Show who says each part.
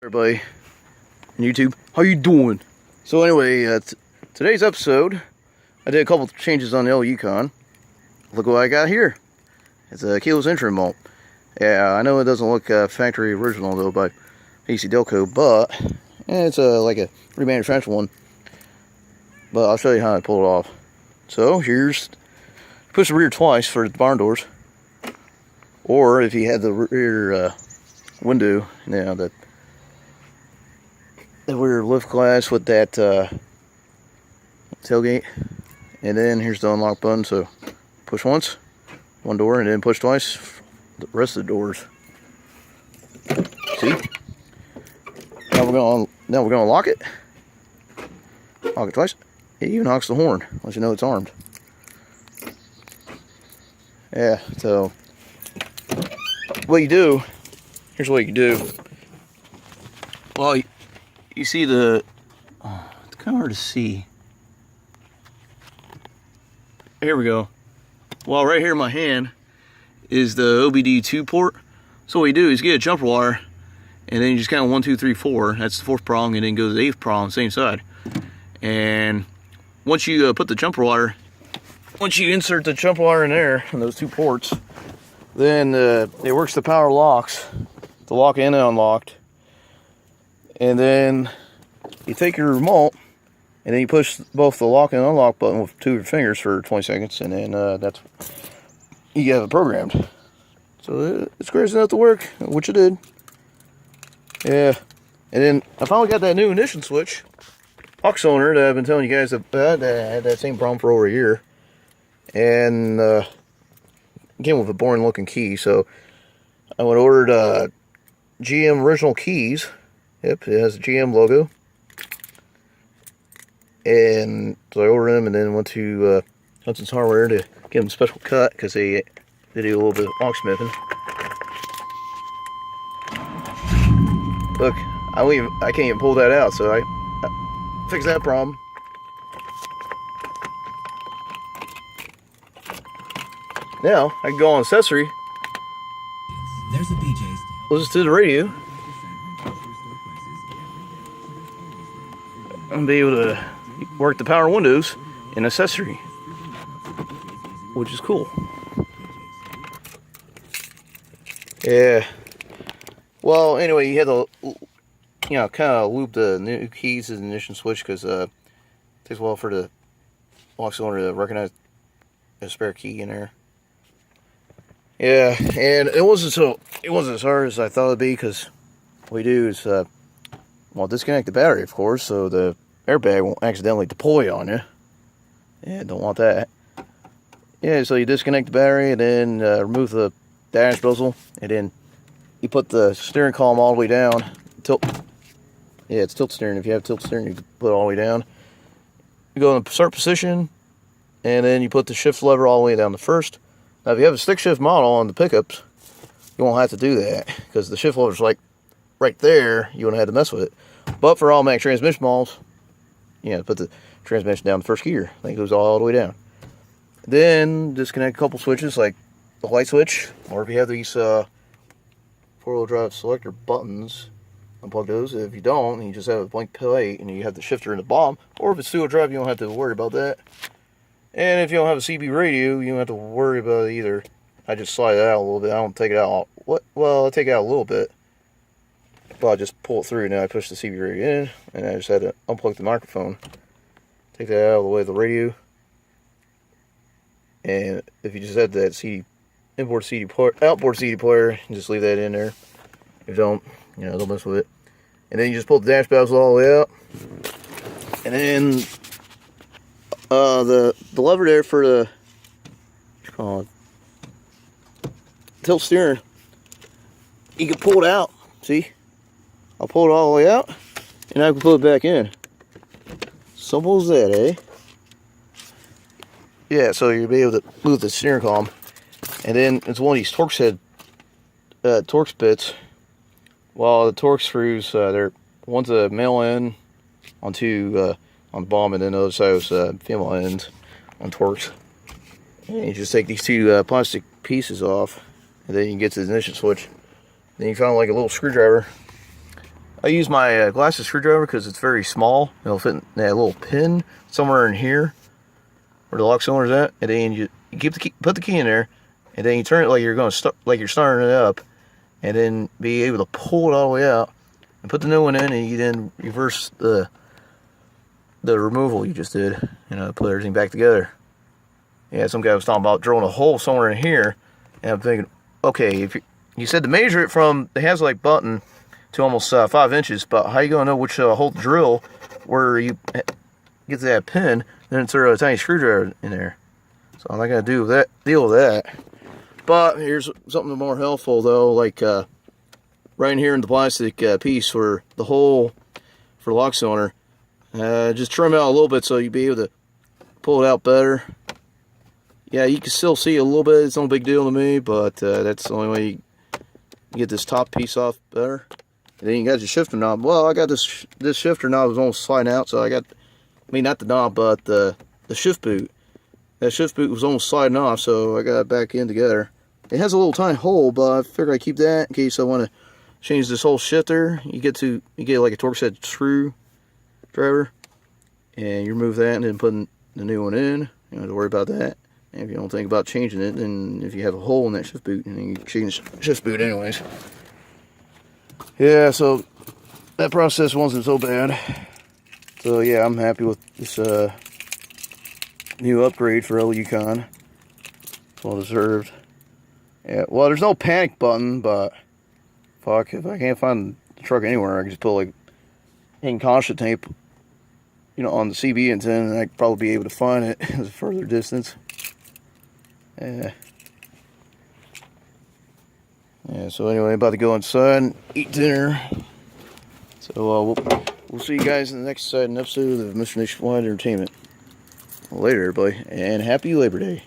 Speaker 1: Everybody on YouTube, how you doing? So anyway, today's episode, I did a couple changes on the old Yukon. Look what I got here. It's a keyless entry malt. Yeah, I know it doesn't look factory original though by AC Delco, but it's like a remanufactured one. But I'll show you how I pull it off. So here's, push the rear twice for the barn doors, or if you had the rear window, you know, the rear lift glass with that tailgate, and then here's the unlock button. So push once, one door, and then push twice, the rest of the doors. See? Now we're gonna lock it. Lock it twice. It even knocks the horn, lets you know it's armed. Yeah. So what you do? Here's what you do. Well, you see the. Oh, it's kind of hard to see. Here we go. Well, right here in my hand is the OBD2 port. So what you do is get a jumper wire, and then you just count 1, 2, 3, 4. That's the fourth prong, and then go to the eighth prong, same side. And once you put the jumper wire, once you insert the jumper wire in there, in those two ports, then it works the power locks, the lock and unlocked. And then you take your remote, and then you push both the lock and unlock button with 2 of your fingers for 20 seconds, and then that's, you have it programmed. So it's crazy enough to work, which it did. Yeah. And then I finally got that new ignition switch, puck cylinder, that I've been telling you guys about. I had that same problem for over a year. And came with a boring looking key, so I went and ordered GM original keys. Yep, it has a GM logo. And so I ordered them, and then went to Hudson's Hardware to get them a special cut, because they do a little bit of locksmithing. Look, I can't even pull that out, so I fixed that problem. Now I can go on accessory.
Speaker 2: There's a BJ's.
Speaker 1: Listen to the radio. And be able to work the power windows in accessory, which is cool. Yeah. Well, anyway, you had to, you know, kind of loop the new keys to the ignition switch, because it takes a while for the lock cylinder to recognize a spare key in there. Yeah, and it wasn't as hard as I thought it'd be, because what we do is, well, disconnect the battery, of course, so the airbag won't accidentally deploy on you. Yeah, don't want that. Yeah, so you disconnect the battery, and then remove the dash bezel, and then you put the steering column all the way down. Tilt. Yeah, it's tilt steering. If you have tilt steering, you can put it all the way down. You go in the start position, and then you put the shift lever all the way down to first. Now, if you have a stick shift model on the pickups, you won't have to do that, because the shift lever's like right there. You won't have to mess with it. But for automatic transmission models, you know, put the transmission down the first gear. I think it goes all the way down. Then disconnect a couple switches, like the light switch, or if you have these four-wheel drive selector buttons, unplug those. If you don't, you just have a blank plate, and you have the shifter in the bottom. Or if it's two-wheel drive, you don't have to worry about that. And if you don't have a CB radio, you don't have to worry about it either. I just slide it out a little bit. I don't take it out. Well, I take it out a little bit, but I just pull it through. Now I push the CB radio in, and I just had to unplug the microphone. Take that out of the way of the radio. And if you just had that outboard CD player, just leave that in there. If you don't, you know, don't mess with it. And then you just pull the dash bezel all the way out. And then the lever there for the, what's it called, tilt steering, you can pull it out. See, I'll pull it all the way out, and I can put it back in. Simple as that, eh? Yeah, so you'll be able to move the steering column. And then it's one of these Torx bits. Well, the Torx screws, one's a male end on the bottom, and then the other side was female end on Torx. And you just take these two plastic pieces off, and then you can get to the ignition switch. Then you found like a little screwdriver. I use my glasses screwdriver because it's very small. It'll fit in that little pin somewhere in here where the lock cylinder's at, and then you keep the key, put the key in there, and then you turn it like you're starting it up, and then be able to pull it all the way out and put the new one in, and you then reverse the removal you just did, put everything back together. Yeah, some guy was talking about drilling a hole somewhere in here, and I'm thinking, okay, if you said to measure it from the Haslake button to almost 5 inches, but how you gonna know which hole to drill where you get to that pin, then insert a tiny screwdriver in there? So I'm not gonna deal with that. But here's something more helpful though, like right in here in the plastic piece for the hole for the lock cylinder. Just trim out a little bit so you'll be able to pull it out better. Yeah, you can still see a little bit. It's no big deal to me, but that's the only way you get this top piece off better. And then you got your shifter knob. Well, I got this shifter knob was almost sliding out, so I got, not the knob, but the shift boot. That shift boot was almost sliding off, so I got it back in together. It has a little tiny hole, but I figured I'd keep that in case I want to change this whole shifter. You get like a torque set screwdriver, and you remove that and then put the new one in. You don't have to worry about that. And if you don't think about changing it, then if you have a hole in that shift boot, then you change the shift boot anyways. Yeah, so that process wasn't so bad. So yeah, I'm happy with this new upgrade for Yukon. Well deserved. Yeah, well, there's no panic button, but fuck, if I can't find the truck anywhere, I can just put like hang caution tape, on the CB antenna, and I'd probably be able to find it at a further distance. Yeah, so anyway, about to go inside and eat dinner. So we'll see you guys in the next episode of Mr. Nationwide Entertainment. Later, everybody, and happy Labor Day.